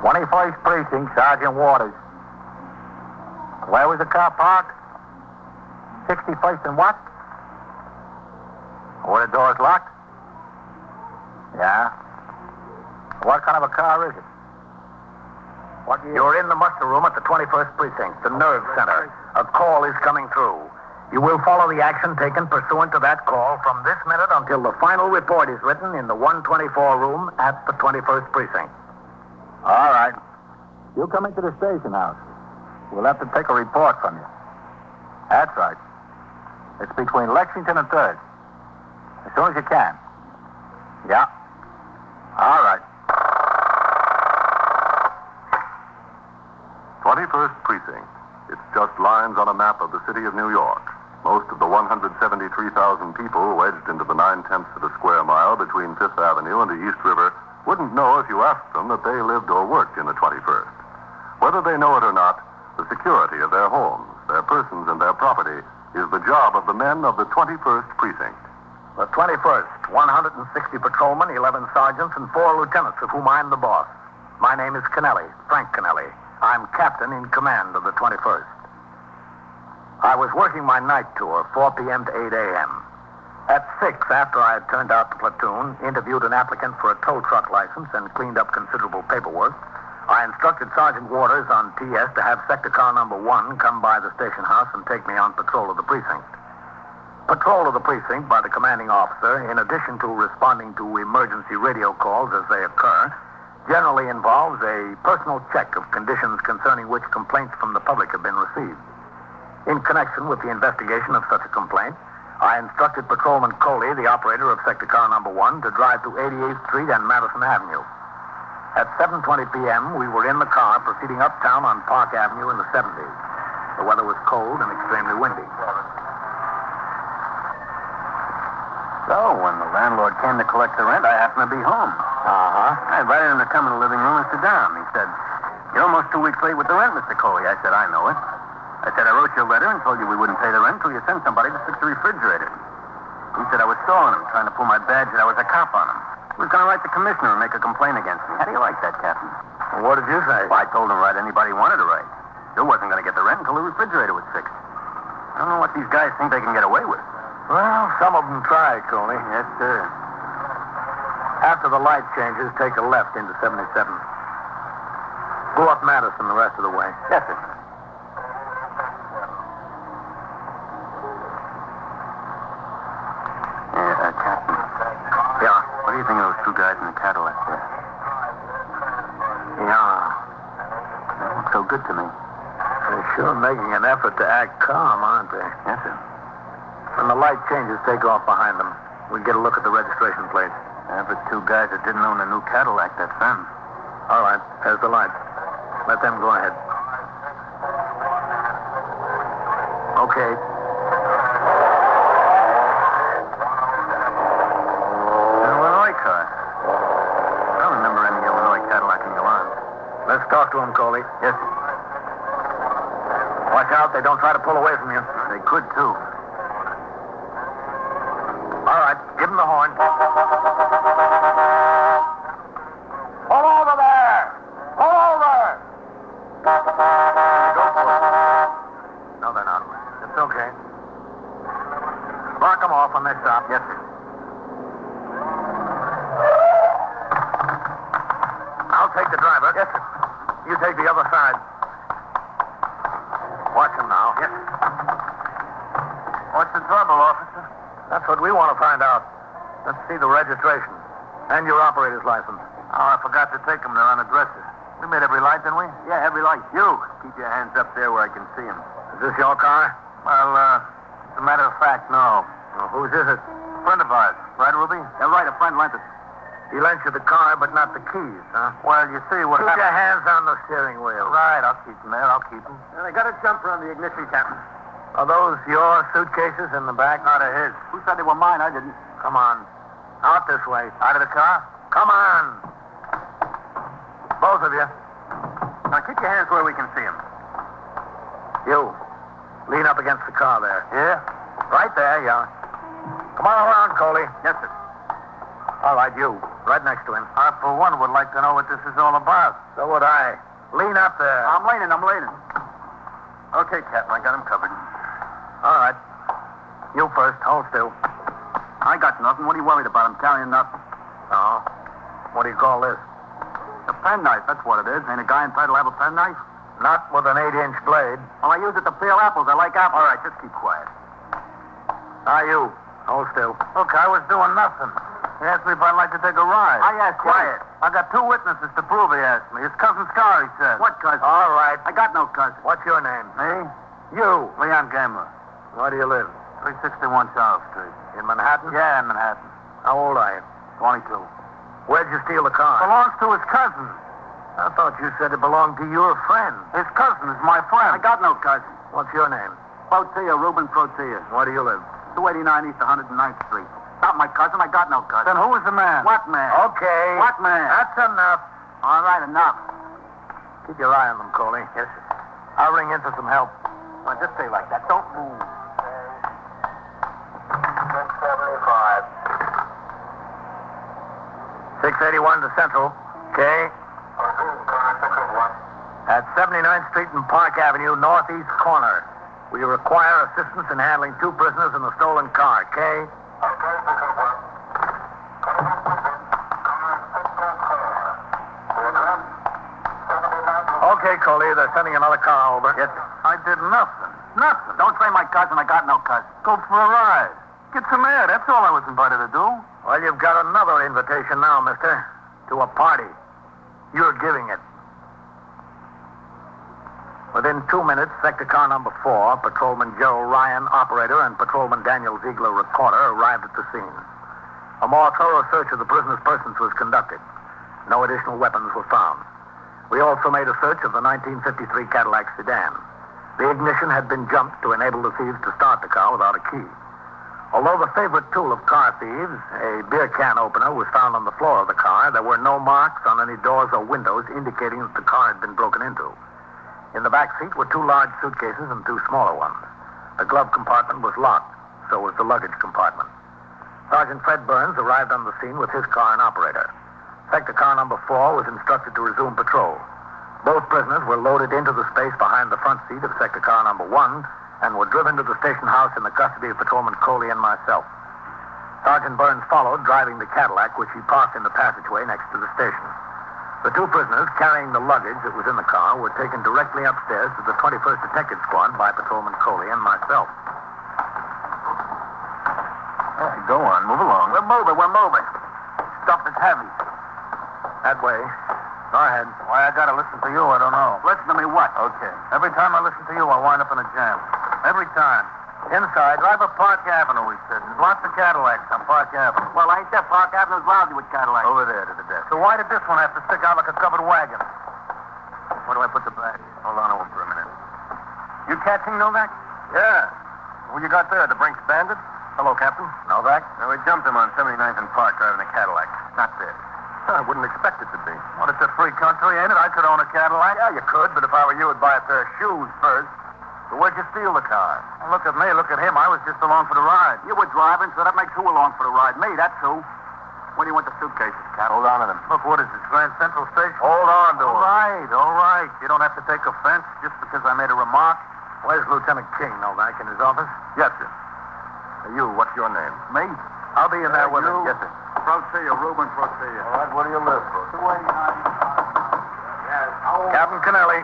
21st Precinct, Sergeant Waters. Where was the car parked? 61st and what? Were the doors locked? Yeah. What kind of a car is it? What year? You're in the muster room at the 21st Precinct, the nerve center. A call is coming through. You will follow the action taken pursuant to that call from this minute until the final report is written in the 124 room at the 21st Precinct. All right. You come into the station house. We'll have to take a report from you. That's right. It's between Lexington and 3rd. As soon as you can. Yeah. All right. 21st Precinct. It's just lines on a map of the city of New York. Most of the 173,000 people wedged into the 9/10 of a square mile between 5th Avenue and the East River wouldn't know if you asked them that they lived or worked in the 21st. Whether they know it or not, the security of their homes, their persons, and their property is the job of the men of the 21st Precinct. The 21st, 160 patrolmen, 11 sergeants, and 4 lieutenants, of whom I'm the boss. My name is Kennelly, Frank Kennelly. I'm captain in command of the 21st. I was working my night tour, 4 p.m. to 8 a.m. At 6, after I had turned out the platoon, interviewed an applicant for a tow truck license, and cleaned up considerable paperwork, I instructed Sergeant Waters on TS to have sector car number 1 come by the station house and take me on patrol of the precinct. Patrol of the precinct by the commanding officer, in addition to responding to emergency radio calls as they occur, generally involves a personal check of conditions concerning which complaints from the public have been received. In connection with the investigation of such a complaint, I instructed Patrolman Coley, the operator of sector car number 1, to drive to 88th Street and Madison Avenue. At 7:20 p.m., we were in the car proceeding uptown on Park Avenue in the 70s. The weather was cold and extremely windy. So, when the landlord came to collect the rent, I happened to be home. I invited him to come in the living room and sit down. He said, "You're almost 2 weeks late with the rent, Mr. Coley." I said, "I know it." I said, "I wrote you a letter and told you we wouldn't pay the rent until you send somebody to fix the refrigerator." He said I was stalling him, trying to pull my badge that I was a cop on him. He was going to write the commissioner and make a complaint against me. How do you like that, Captain? Well, what did you say? Well, I told him to write anybody he wanted to write. Still wasn't going to get the rent until the refrigerator was fixed. I don't know what these guys think they can get away with. Well, some of them try, Coley. Yes, sir. After the light changes, take a left into 77. Go up Madison the rest of the way. Yes, sir. Captain. Yeah? What do you think of those 2 guys in the Cadillac there? Yeah. They look so good to me. They're sure making an effort to act calm, aren't they? Yes, sir. When the light changes, take off behind them. We'll get a look at the registration plates. But 2 guys that didn't own a new Cadillac, that's them. All right, there's the light. Let them go ahead. Okay. Illinois car. I don't remember any Illinois Cadillac in Milan. Let's talk to them, Coley. Yes, sir. Watch out, they don't try to pull away from you. They could, too. All right, give them the horn. Pull over there! Pull over! Go for it. No, they're not. It's okay. Mark them off when they stop. Yes, sir. I'll take the driver. Yes, sir. You take the other side. Watch him now. Yes, sir. What's the trouble, officer? That's what we want to find out. Let's see the registration. And your operator's license. Oh, I forgot to take them. They're on the dresser. We made every light, didn't we? Yeah, every light. You, keep your hands up there where I can see them. Is this your car? Well, as a matter of fact, no. Well, whose is it? Friend of ours. Right, Ruby? Yeah, right. A friend lent us. He lent you the car, but not the keys, huh? Well, you see what Keep happened. your hands on the steering wheel. Right, I'll keep them there. I'll keep them. They got a jumper on the ignition, Captain. Are those your suitcases in the back? Not of his. Who said they were mine? I didn't. Come on. Out this way. Out of the car? Come on. Both of you. Now, keep your hands where we can see them. You. Lean up against the car there. Yeah? Right there, yeah. Come on around, Coley. Yes, sir. All right, you. Right next to him. I, for one, would like to know what this is all about. So would I. Lean up there. I'm leaning. Okay, Captain, I got him covered. All right. You first. Hold still. I got nothing. What are you worried about? I'm carrying nothing. Oh. What do you call this? A penknife, that's what it is. Ain't a guy entitled to have a penknife? Not with an 8-inch blade. Well, I use it to peel apples. I like apples. All right, just keep quiet. You. Hold still. Look, I was doing nothing. He asked me if I'd like to take a ride. I asked you. Quiet. I got two witnesses to prove he asked me. His cousin Scar, he said. What cousin? All right. I got no cousin. What's your name? Me? You. Leon Gamler. Where do you live? 361 Charles Street. In Manhattan? Yeah, in Manhattan. How old are you? 22. Where'd you steal the car? Belongs to his cousin. I thought you said it belonged to your friend. His cousin is my friend. I got no cousin. What's your name? Protea, Reuben Protea. Where do you live? 289 East 109th Street. Not my cousin. I got no cousin. Then who is the man? What man? Okay. What man? That's enough. All right, enough. Keep your eye on them, Coley. Yes, sir. I'll ring in for some help. Well, just stay like that. Don't move. 675. 681 to Central. Okay. At 79th Street and Park Avenue, northeast corner. We require assistance in handling two prisoners in a stolen car. Okay? Okay, Coley. They're sending another car over. Yes, sir. I did nothing. Nothing. Don't say my cousin. I got no cousin. Go for a ride. Get some air. That's all I was invited to do. Well, you've got another invitation now, mister. To a party. You're giving it. Within 2 minutes, sector car number 4, Patrolman Joe Ryan, operator, and Patrolman Daniel Ziegler, recorder, arrived at the scene. A more thorough search of the prisoner's persons was conducted. No additional weapons were found. We also made a search of the 1953 Cadillac sedan. The ignition had been jumped to enable the thieves to start the car without a key. Although the favorite tool of car thieves, a beer can opener, was found on the floor of the car, there were no marks on any doors or windows indicating that the car had been broken into. In the back seat were 2 large suitcases and 2 smaller ones. The glove compartment was locked, so was the luggage compartment. Sergeant Fred Burns arrived on the scene with his car and operator. Sector car number 4 was instructed to resume patrol. Both prisoners were loaded into the space behind the front seat of sector car number 1 and were driven to the station house in the custody of Patrolman Coley and myself. Sergeant Burns followed, driving the Cadillac, which he parked in the passageway next to the station. The 2 prisoners, carrying the luggage that was in the car, were taken directly upstairs to the 21st Detective Squad by Patrolman Coley and myself. All right, go on. Move along. We're moving. Stuff is heavy. That way. Go ahead. Why I gotta listen to you, I don't know. Listen to me what? Okay. Every time I listen to you, I wind up in a jam. Every time. Inside, drive up Park Avenue, he said. There's lots of Cadillacs on Park Avenue. Well, ain't that Park Avenue's lousy with Cadillacs? Over there to the desk. So why did this one have to stick out like a covered wagon? Where do I put the bag? Hold on over for a minute. You catching Novak? Yeah. Who you got there? The Brinks Bandit? Hello, Captain. Novak? No, we jumped him on 79th and Park driving a Cadillac. Not there. I wouldn't expect it to be. Well, it's a free country, ain't it? I could own a Cadillac. Yeah, you could, but if I were you, I'd buy a pair of shoes first. So where'd you steal the car? Well, look at me, look at him. I was just along for the ride. You were driving, so that makes who along for the ride? Me, that's who. Where do you want the suitcases, Cap? Hold on to them. Look, what is this, Grand Central Station? Hold on to them. All right. You don't have to take offense just because I made a remark. Where's Lieutenant King, Novak, in his office? Yes, sir. You, what's your name? Me? I'll be in there with him. Yes, sir. Protea, Reuben Protea. All right, where do you live? 289. Yes. Captain Kennelly.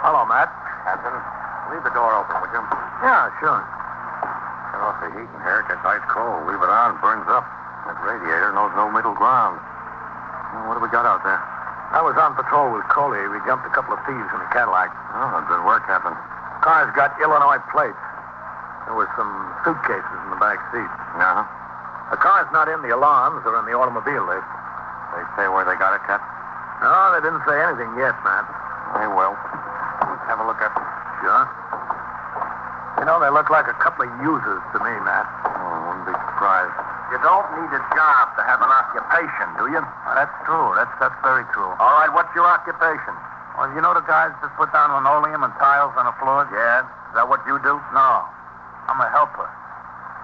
Hello, Matt. Captain, leave the door open, would you? Yeah, sure. Turn off the heat in here. It gets ice cold. Leave it on, burns up. That radiator knows no middle ground. Well, what do we got out there? I was on patrol with Coley. We jumped a couple of thieves in a Cadillac. Oh, good work, Captain. Car's got Illinois plates. There were some suitcases in the back seat. Uh-huh. The car's not in the alarms or in the automobile list. They say where they got it, Cap? No, they didn't say anything yet, Matt. They will. Let's have a look at them. Sure. You know, they look like a couple of users to me, Matt. Oh, wouldn't be surprised. You don't need a job to have an occupation, do you? That's true. That's very true. All right, what's your occupation? Well, you know the guys that put down linoleum and tiles on the floors? Yeah. Is that what you do? No. I'm a helper.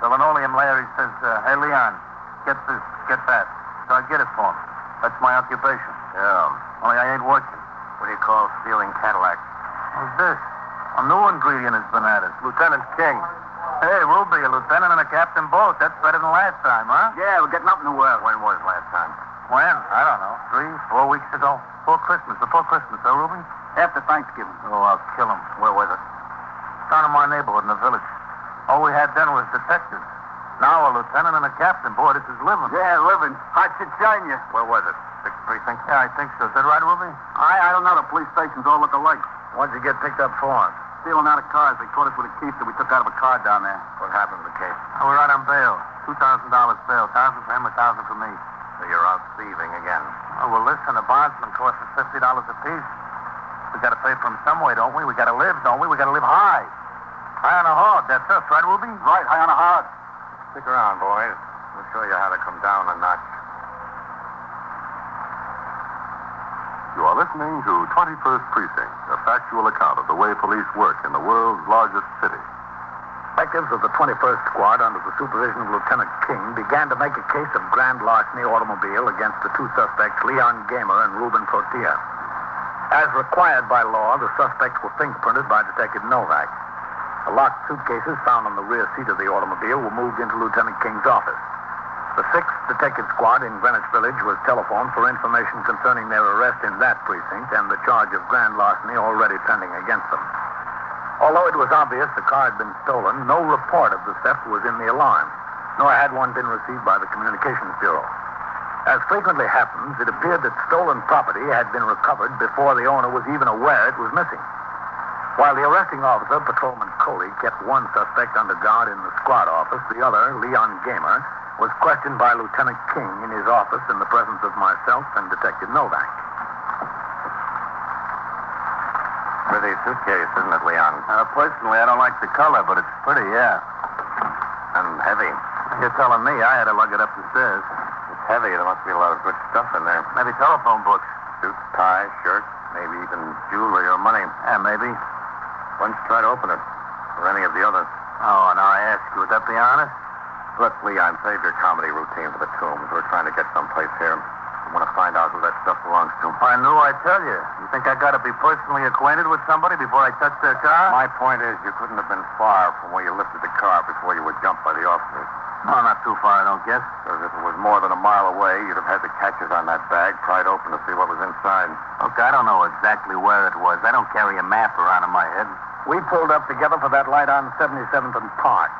The linoleum layer, he says, hey, Leon, get this, get that. So I get it for him. That's my occupation. Yeah. Only I ain't working. What do you call stealing Cadillacs? What's this? A new ingredient has been added. Lieutenant King. Hey, Ruby, a lieutenant and a captain both. That's better than last time, huh? Yeah, we're getting up in the world. When was last time? When? I don't know. 3, 4 weeks ago. Before Christmas, huh, Ruby? After Thanksgiving. Oh, I'll kill him. Where was it? Down in my neighborhood in the village. All we had then was detectives. Now a lieutenant and a captain. Boy, this is living. Yeah, living. I should join you. Where was it? 6th Precinct? Yeah, I think so. Is that right, Ruby? I don't know. The police stations all look alike. What'd you get picked up for? Stealing out of cars. They caught us with a case that we took out of a car down there. What happened to the case? We're right on bail. $2,000 bail. 1,000 for him, 1,000 for me. So you're out thieving again. Oh, well, listen, a bondsman costs us $50 apiece. We got to pay for him some way, don't we? We got to live, don't we? We got to live high. High on a hog. That's us, right, Ruby? Right, high on a hog. Stick around, boys. We'll show you how to come down a notch. You are listening to 21st Precinct, a factual account of the way police work in the world's largest city. Detectives of the 21st Squad, under the supervision of Lieutenant King, began to make a case of grand larceny automobile against the two suspects, Leon Gamer and Ruben Tortilla. As required by law, the suspects were fingerprinted by Detective Novak. The locked suitcases found on the rear seat of the automobile were moved into Lieutenant King's office. The 6th Detective Squad in Greenwich Village was telephoned for information concerning their arrest in that precinct and the charge of grand larceny already pending against them. Although it was obvious the car had been stolen, no report of the theft was in the alarm, nor had one been received by the Communications Bureau. As frequently happens, it appeared that stolen property had been recovered before the owner was even aware it was missing. While the arresting officer, Patrolman Coley, kept one suspect under guard in the squad office, the other, Leon Gamer, was questioned by Lieutenant King in his office in the presence of myself and Detective Novak. Pretty suitcase, isn't it, Leon? Personally, I don't like the color, but it's pretty, yeah. And heavy. You're telling me I had to lug it up the stairs. It's heavy. There must be a lot of good stuff in there. Maybe telephone books. Suits, tie, shirt, maybe even jewelry or money. Yeah, maybe. Why don't you try to open it? Or any of the others? Oh, now I ask you, would that be honest? Look, Leon, save your comedy routine for the tombs. We're trying to get someplace here. We want to find out who that stuff belongs to. I knew I'd tell you. You think I got to be personally acquainted with somebody before I touch their car? My point is, you couldn't have been far from where you lifted the car before you were jumped by the officers. No, not too far, I don't guess. Because if it was more than a mile away, you'd have had the catches on that bag pried open to see what was inside. Look, I don't know exactly where it was. I don't carry a map around in my head. We pulled up together for that light on 77th and Park.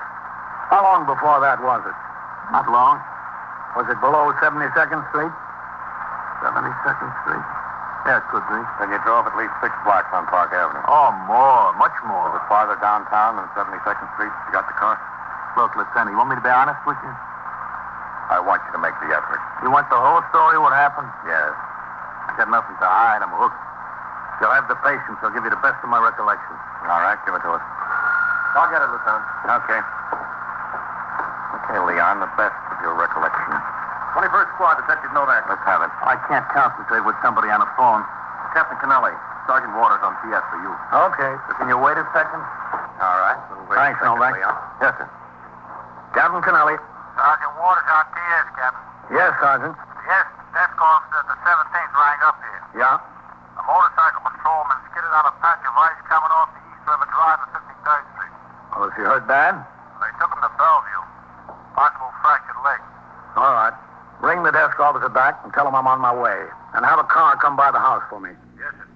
How long before that was it? Not long. Was it below 72nd Street? 72nd Street? Yeah, it could be. Then you drove at least 6 blocks on Park Avenue. Oh, more. Much more. Was it farther downtown than 72nd Street you got the car? Look, Lieutenant, you want me to be honest with you? I want you to make the effort. You want the whole story, what happened? Yes. I got nothing to hide. I'm hooked. You'll have the patience. I'll give you the best of my recollection. All right, give it to us. I'll get it, Lieutenant. Okay. Okay, Leon, the best of your recollection. 21st Squad, Detective Novak. Let's have it. I can't concentrate with somebody on the phone. Captain Kennelly, Sergeant Waters on TS for you. Okay. So can you wait a second? All right. Thanks, Novak. Yes, sir. Captain Kennelly. Sergeant Waters on TS, Captain. Yes, Sergeant. Yes, desk officer at the 17th rang up here. Yeah? A motorcycle patrolman skidded on a patch of ice coming off the East River Drive at 53rd Street. Well, if you hurt bad? They took him to Bellevue. Possible fractured leg. All right. Bring the desk officer back and tell him I'm on my way. And have a car come by the house for me. Yes, sir.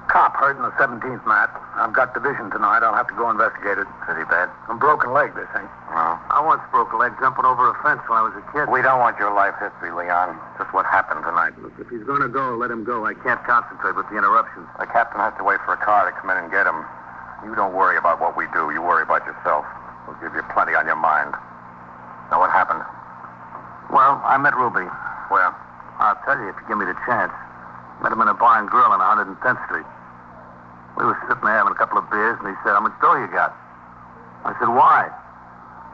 Cop hurt in the 17th, Matt. I've got division tonight. I'll have to go investigate it. Pretty bad. A broken leg, they think. Well, I once broke a leg jumping over a fence when I was a kid. we don't want your life history, Leon. Just what happened tonight. Look, if he's going to go, let him go. I can't concentrate with the interruptions. The captain has to wait for a car to come in and get him. You don't worry about what we do. You worry about yourself. We'll give you plenty on your mind. Now, what happened? Well, I met Ruby. Where? I'll tell you if you give me the chance. Met him in a bar and grill on 110th Street. We were sitting there having a couple of beers, and he said, "How much dough you got?" I said, "Why?"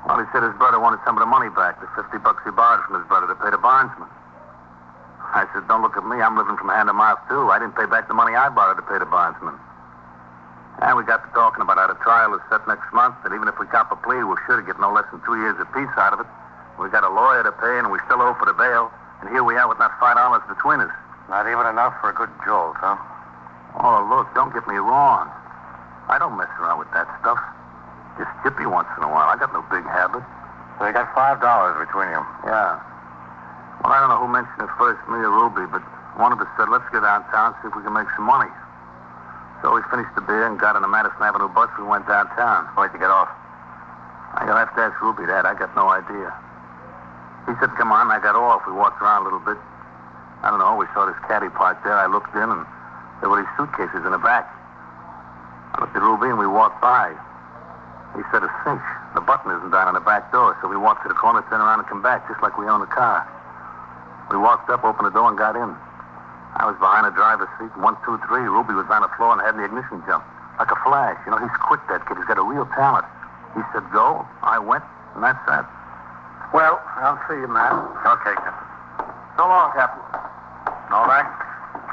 Well, he said his brother wanted some of the money back, the $50 he borrowed from his brother to pay the bondsman. I said, "Don't look at me. I'm living from hand to mouth, too. I didn't pay back the money I borrowed to pay the bondsman." And we got to talking about how the trial is set next month, that even if we cop a plea, we're sure to get no less than 2 years apiece out of it. We got a lawyer to pay, and we still owe for the bail. And here we are with not $5 between us. Not even enough for a good jolt, huh? Oh, look, don't get me wrong. I don't mess around with that stuff. Just chippy once in a while. I got no big habit. So you got $5 between you. Yeah. Well, I don't know who mentioned it first, me or Ruby, but one of us said, let's go downtown, see if we can make some money. So we finished the beer and got on the Madison Avenue bus. We went downtown. Where'd you get off? You'll have to ask Ruby that. I got no idea. He said, come on. I got off. We walked around a little bit. I don't know. We saw this caddy parked there. I looked in, and there were these suitcases in the back. I looked at Ruby, and we walked by. He said, a cinch. The button isn't down on the back door. So we walked to the corner, turned around, and come back, just like we own the car. We walked up, opened the door, and got in. I was behind the driver's seat, 1, 2, 3. Ruby was on the floor and had the ignition jump. Like a flash. You know, he's quick, that kid. He's got a real talent. He said, go. I went, and that's that. Well, I'll see you, Matt. Okay, Captain. So long, Captain. All right.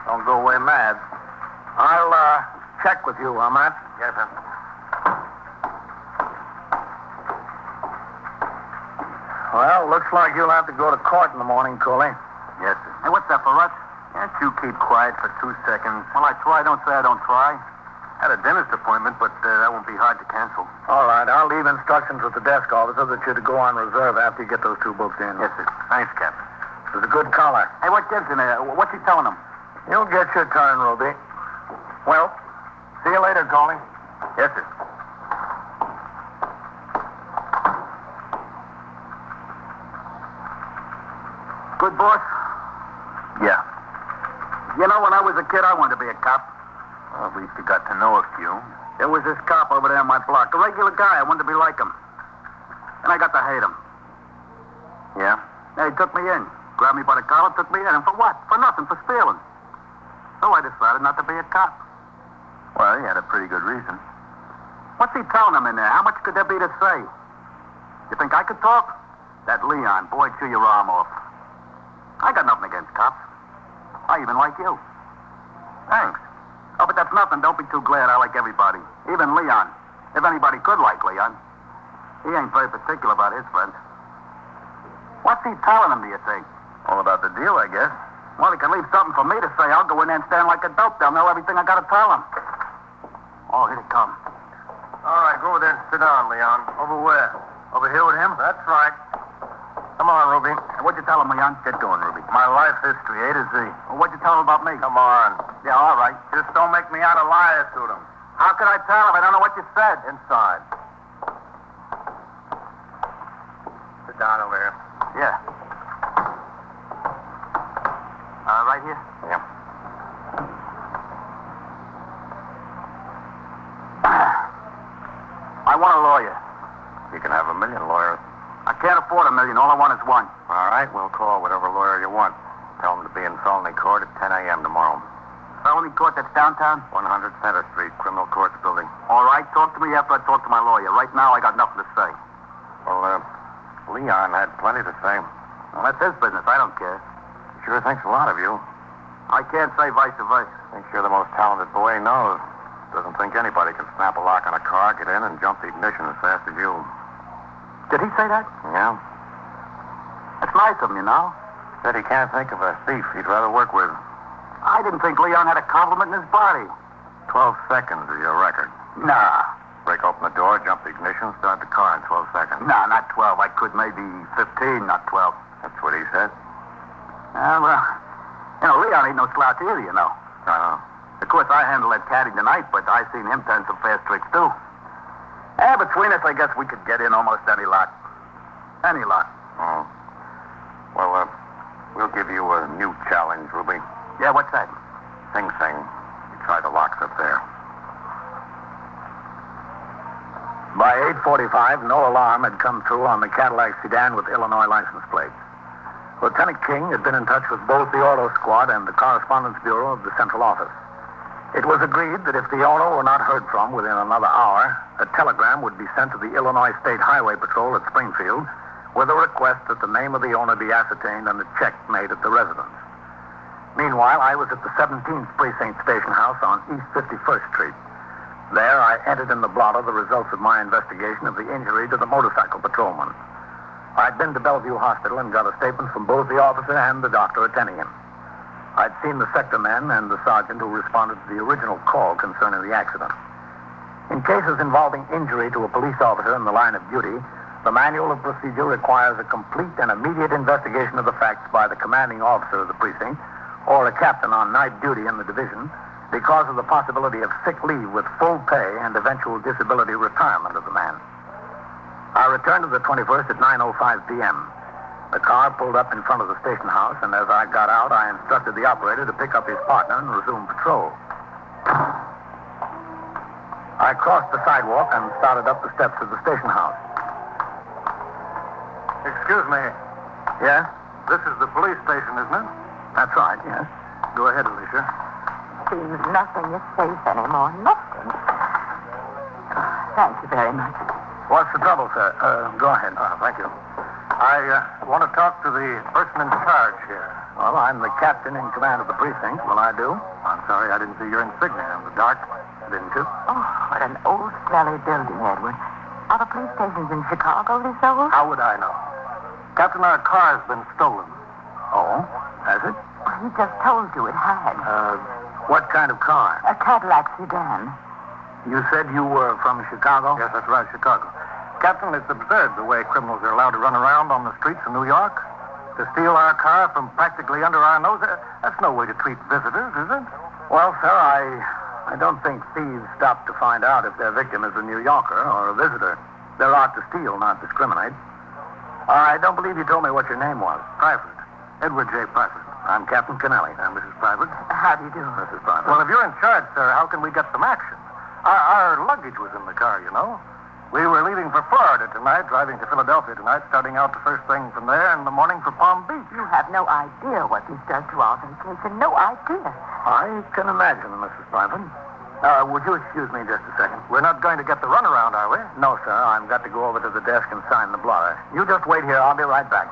Don't go away mad. I'll check with you, Matt. Yes, sir. Well, looks like you'll have to go to court in the morning, Coley. Yes, sir. Hey, what's up, Russ? Can't you keep quiet for 2 seconds? Well, I try. Don't say I don't try. Had a dentist appointment, but that won't be hard to cancel. All right, I'll leave instructions with the desk officer that you're to go on reserve after you get those 2 books in. Yes, sir. Thanks, Captain. There's a good collar. Hey, what gives in there? What's he telling him? You'll get your turn, Ruby. Well, see you later, Coley. Yes, sir. Good boss? Yeah. You know, when I was a kid, I wanted to be a cop. Well, at least you got to know a few. There was this cop over there on my block, a regular guy. I wanted to be like him. And I got to hate him. Yeah? He took me in. Grabbed me by the collar, took me in. And for what? For nothing, for stealing. So I decided not to be a cop. Well, you had a pretty good reason. What's he telling him in there? How much could there be to say? You think I could talk? That Leon, boy, chew your arm off. I got nothing against cops. I even like you. Thanks. Oh, but that's nothing. Don't be too glad. I like everybody. Even Leon. If anybody could like Leon. He ain't very particular about his friends. What's he telling him, do you think? All about the deal, I guess. Well, he can leave something for me to say. I'll go in there and stand like a dope. They'll know everything I got to tell him. Oh, here they come. All right, go over there and sit down, Leon. Over where? Over here with him? That's right. Come on, Ruby. What'd you tell him, Leon? Get going, Ruby. My life history, A to Z. Well, what'd you tell him about me? Come on. Yeah, all right. Just don't make me out a liar to them. How could I tell him? I don't know what you said. Inside. Sit down over here. Yeah. Right here? Yeah. I want a lawyer. You can have 1 million lawyers. I can't afford 1 million. All I want is one. All right, we'll call whatever lawyer you want. Tell him to be in felony court at 10 a.m. tomorrow. Felony court that's downtown? 100 Center Street, Criminal Courts Building. All right, talk to me after I talk to my lawyer. Right now, I got nothing to say. Well, Leon had plenty to say. Well, that's his business. I don't care. He sure thinks a lot of you. I can't say vice versa. Thinks you're the most talented boy he knows. Doesn't think anybody can snap a lock on a car, get in, and jump the ignition as fast as you. Did he say that? Yeah. That's nice of him, you know. Said he can't think of a thief he'd rather work with. I didn't think Leon had a compliment in his body. 12 seconds is your record. Nah. Break open the door, jump the ignition, start the car in 12 seconds. Nah, not 12. I could maybe 15, not 12. That's what he said. Well, you know, Leon ain't no slouch either, you know. I know. Of course, I handled that caddy tonight, but I seen him turn some fast tricks, too. Between us, I guess we could get in almost any lot. Any lot. Oh. Well, we'll give you a new challenge, Ruby. Yeah, what's that? Sing Sing. You try the locks up there. By 8:45, no alarm had come through on the Cadillac sedan with Illinois license plates. Lieutenant King had been in touch with both the auto squad and the correspondence bureau of the central office. It was agreed that if the owner were not heard from within another hour, a telegram would be sent to the Illinois State Highway Patrol at Springfield with a request that the name of the owner be ascertained and a check made at the residence. Meanwhile, I was at the 17th Precinct Station House on East 51st Street. There, I entered in the blotter the results of my investigation of the injury to the motorcycle patrolman. I'd been to Bellevue Hospital and got a statement from both the officer and the doctor attending him. I'd seen the sector men and the sergeant who responded to the original call concerning the accident. In cases involving injury to a police officer in the line of duty, the manual of procedure requires a complete and immediate investigation of the facts by the commanding officer of the precinct or a captain on night duty in the division because of the possibility of sick leave with full pay and eventual disability retirement of the man. I returned to the 21st at 9:05 p.m. The car pulled up in front of the station house, and as I got out, I instructed the operator to pick up his partner and resume patrol. I crossed the sidewalk and started up the steps of the station house. Excuse me. Yes? This is the police station, isn't it? That's right, yes. Go ahead, Alicia. Seems nothing is safe anymore. Nothing. Thank you very much. What's the trouble, sir? Go ahead. Thank you. I want to talk to the person in charge here. Well, I'm the captain in command of the precinct. Will I do? I'm sorry, I didn't see your insignia in the dark. Didn't you? Oh, what an old, smelly building, Edward. Are the police stations in Chicago this old? How would I know? Captain, our car's been stolen. Oh? Has it? Well, he just told you it had. What kind of car? A Cadillac sedan. You said you were from Chicago? Yes, that's right, Chicago. Captain, it's absurd the way criminals are allowed to run around on the streets of New York. To steal our car from practically under our nose, that's no way to treat visitors, is it? Well, sir, I don't think thieves stop to find out if their victim is a New Yorker or a visitor. They're out to steal, not discriminate. I don't believe you told me what your name was. Private. Edward J. Private. I'm Captain Kennelly. Mrs. Private. How do you do? Mrs. Private. Well, if you're in charge, sir, how can we get some action? Our luggage was in the car, you know. We were leaving for Florida tonight, driving to Philadelphia tonight, starting out the first thing from there in the morning for Palm Beach. You have no idea what this does to our vacation. No idea. I can imagine, Mrs. Private. Would you excuse me just a second? We're not going to get the runaround, are we? No, sir. I've got to go over to the desk and sign the blotter. You just wait here. I'll be right back.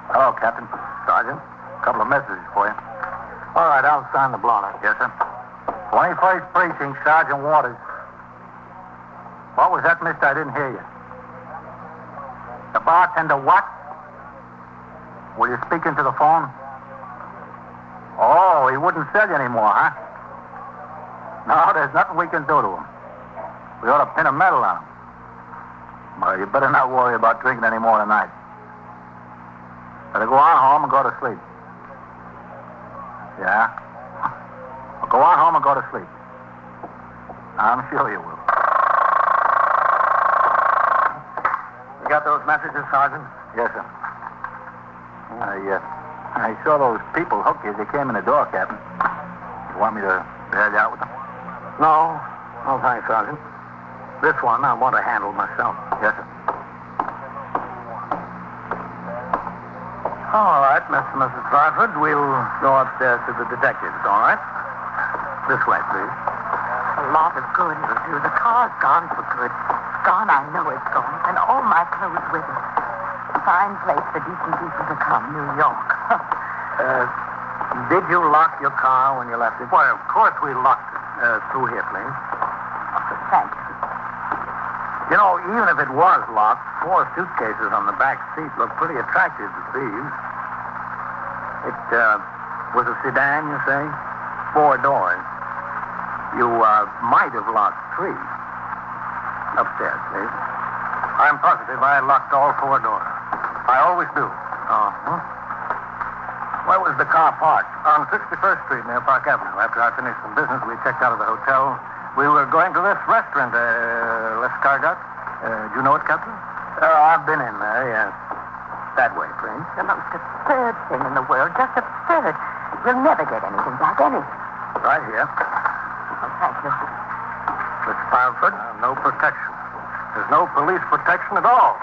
Hello, Captain. Sergeant? A couple of messages for you. All right, I'll sign the blotter. Yes, sir. 21st Precinct, Sergeant Waters. What was that, mister? I didn't hear you. The bartender what? Were you speaking to the phone? Oh, he wouldn't sell you anymore, huh? No, there's nothing we can do to him. We ought to pin a medal on him. Well, you better not worry about drinking anymore tonight. Better go on home and go to sleep. Yeah? Well, go on home and go to sleep. I'm sure you will. You got those messages, Sergeant? Yes, sir. I saw those people hook you as they came in the door, Captain. You want me to bail you out with them? No. No, thanks, Sergeant. This one I want to handle myself. Yes, sir. All right, Mr. and Mrs. Bradford, we'll go upstairs to the detectives, all right? This way, please. A lot of good it'll do. The car's gone for good. Gone, I know it's gone. And all my clothes with it. Fine place for decent people to come, New York. Did you lock your car when you left it? Why, of course we locked it. Through here, please. Thank you. You know, even if it was locked, 4 suitcases on the back seat look pretty attractive to thieves. It was a sedan, you say? 4 doors. You might have locked 3. Upstairs, please. I'm positive I locked all 4 doors. I always do. Uh-huh. Where was the car parked? On 61st Street near Park Avenue. After I finished some business, we checked out of the hotel. We were going to this restaurant, Les Cargot. Do you know it, Captain? I've been in there, yes. That way, please. The most absurd thing in the world. Just absurd. You'll never get anything back, anything. Right here. Oh, thank you. Miss Parford? No protection. There's no police protection at all.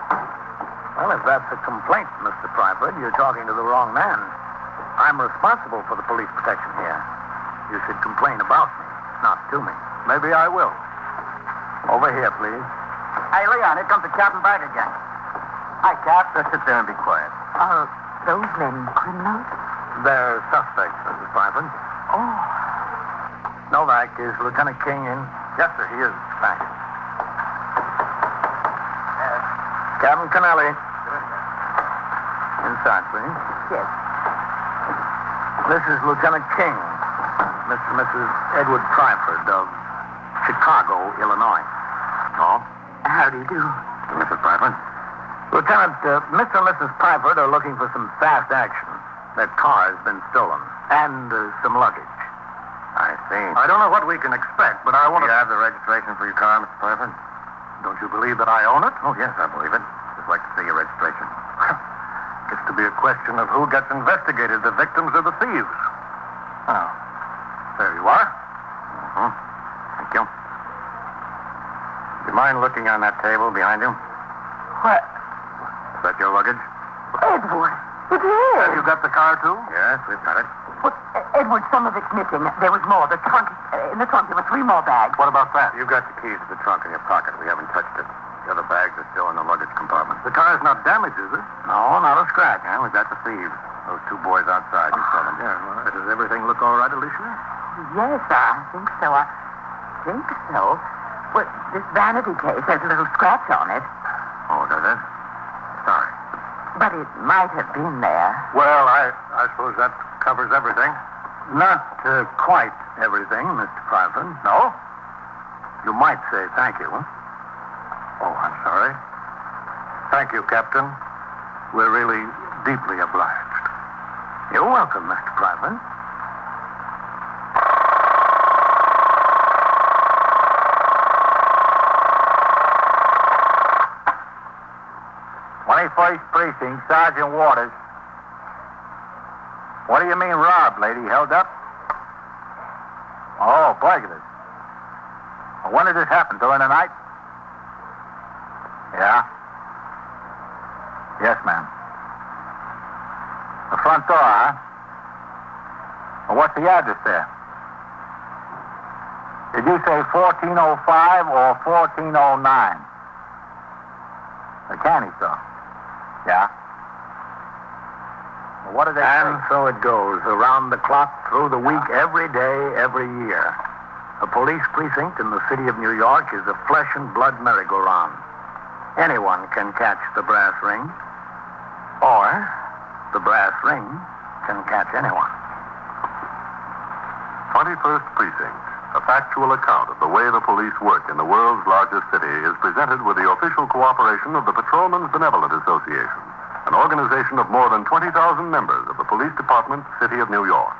Well, if that's a complaint, Mr. Parford, you're talking to the wrong man. I'm responsible for the police protection here. You should complain about me, not to me. Maybe I will. Over here, please. Hey, Leon, here comes the captain back again. Hi, Cap. Just sit there and be quiet. Are those men criminals? They're suspects, Mrs. Parford. Oh. Novak, is Lieutenant King in? Yes, sir, he is. Thank you. Captain Kennelly. Inside, please. Yes. This is Lieutenant King. Mr. and Mrs. Edward Twyford of Chicago, Illinois. Oh? How do you do? Mrs. Twyford? Lieutenant, Mr. and Mrs. Twyford are looking for some fast action. Their car has been stolen. And some luggage. I see. I don't know what we can expect, but I want Do to... you have the registration for your car, Mr. Twyford? Don't you believe that I own it? Oh, yes, I believe it. Just like to see your registration. Gets to be a question of who gets investigated, the victims or the thieves. Oh. There you are. Mm-hmm. Thank you. Do you mind looking on that table behind you? What? Is that your luggage? Edward. It is. Have you got the car, too? Yes, we've got it. Well, Edward, some of it's missing. There was more. In the trunk, there were 3 more bags. What about that? You've got the keys to the trunk in your pocket. We haven't touched it. The other bags are still in the luggage compartment. The car's not damaged, is it? No, not a scratch. Yeah, we've got the thieves. Those 2 boys outside. You saw them. Yeah, well, does everything look all right, Alicia? Yes, I think so. I think so. Well, this vanity case has a little scratch on it. Oh, does it? Sorry. But it might have been there. Well, I suppose that covers everything. Not quite everything, Mr. Twyford. No? You might say thank you. Oh, I'm sorry. Thank you, Captain. We're really deeply obliged. You're welcome, Mr. Twyford. 21st Precinct, Sergeant Waters. What do you mean robbed, lady? Held up? Oh, burglars. Well, when did this happen? During the night? Yeah? Yes, ma'am. The front door, huh? Well, what's the address there? Did you say 1405 or 1409? The candy store. Yeah? Well, what did they And say? so it goes, around the clock, through the week, every day, every year. A police precinct in the city of New York is a flesh and blood merry-go-round. Anyone can catch the brass ring, or the brass ring can catch anyone. 21st Precinct, a factual account of the way the police work in the world's largest city, is presented with the official cooperation of the Patrolmen's Benevolent Association, an organization of more than 20,000 members of the Police Department, City of New York.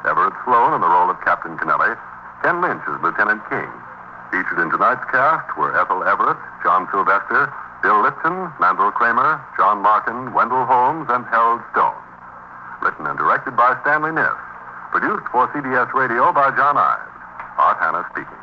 Everett Sloan in the role of Captain Kennelly, Ken Lynch as Lieutenant King. Featured in tonight's cast were Ethel Everett, John Sylvester, Bill Lipton, Mandel Kramer, John Larkin, Wendell Holmes, and Harold Stone. Written and directed by Stanley Niss. Produced for CBS Radio by John Ives. Art Hannah speaking.